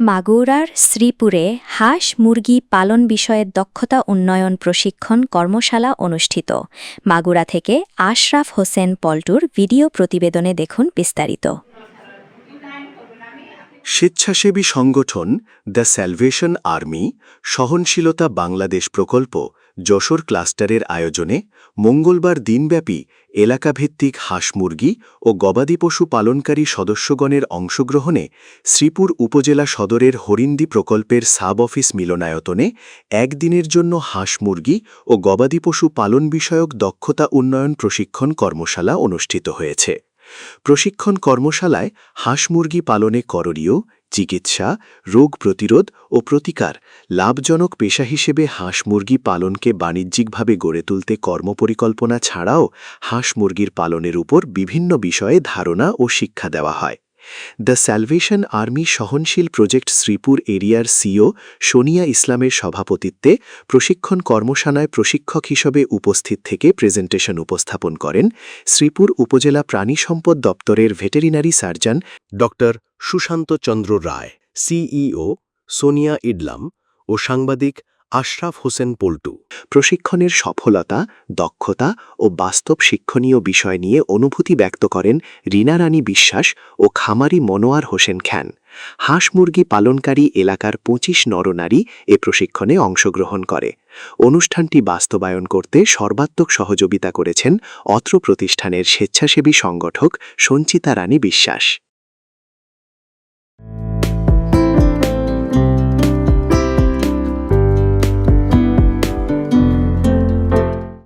মাগুরার শ্রীপুরে হাঁস মুরগি পালন বিষয়ে দক্ষতা উন্নয়ন প্রশিক্ষণ কর্মশালা অনুষ্ঠিত। মাগুরা থেকে আশরাফ হোসেন পল্টুর ভিডিও প্রতিবেদনে দেখুন বিস্তারিত। স্বেচ্ছাসেবী সংগঠন দ্য স্যালভেশন আর্মি সহনশীলতা বাংলাদেশ প্রকল্প যশোর ক্লাস্টারের আয়োজনে মঙ্গলবার দিনব্যাপী এলাকাভিত্তিক হাঁস মুরগি ও গবাদি পশু পালনকারী সদস্যগণের অংশগ্রহণে শ্রীপুর উপজেলা সদরের হরিন্দি প্রকল্পের সাব অফিস মিলনায়তনে একদিনের জন্য হাঁস মুরগি ও গবাদি পশু পালন বিষয়ক দক্ষতা উন্নয়ন প্রশিক্ষণ কর্মশালা অনুষ্ঠিত হয়েছে। প্রশিক্ষণ কর্মশালায় হাঁস মুরগি পালনে করণীয়, চিকিৎসা, রোগ প্রতিরোধ ও প্রতিকার, লাভজনক পেশা হিসেবে হাঁস মুরগি পালনকে বাণিজ্যিকভাবে গড়ে তুলতে কর্মপরিকল্পনা ছাড়াও হাঁস মুরগির পালনের উপর বিভিন্ন বিষয়ে ধারণা ও শিক্ষা দেওয়া হয়। দ্য স্যালভেশন আর্মি সহনশীল প্রজেক্ট শ্রীপুর এরিয়ার সিও সোনিয়া ইসলামের সভাপতিত্বে প্রশিক্ষণ কর্মশালায় প্রশিক্ষক হিসেবে উপস্থিত থেকে প্রেজেন্টেশন উপস্থাপন করেন শ্রীপুর উপজেলা প্রাণী সম্পদ দপ্তরের ভেটেরিনারি সার্জন ড সুশান্ত চন্দ্র রায়, সিইও সোনিয়া ইডলাম ও সাংবাদিক আশরাফ হোসেন পল্টু। প্রশিক্ষণের সফলতা, দক্ষতা ও বাস্তব শিক্ষণীয় বিষয় নিয়ে অনুভূতি ব্যক্ত করেন রিনা রানী বিশ্বাস ও খামারি মনোয়ার হোসেন খান। হাঁস মুরগি পালনকারী এলাকার ২৫ নরনারী এ প্রশিক্ষণে অংশগ্রহণ করে। অনুষ্ঠানটি বাস্তবায়ন করতে সর্বাত্মক সহযোগিতা করেছেন অত্র প্রতিষ্ঠানের স্বেচ্ছাসেবী সংগঠক সঞ্চিতা রানী বিশ্বাস।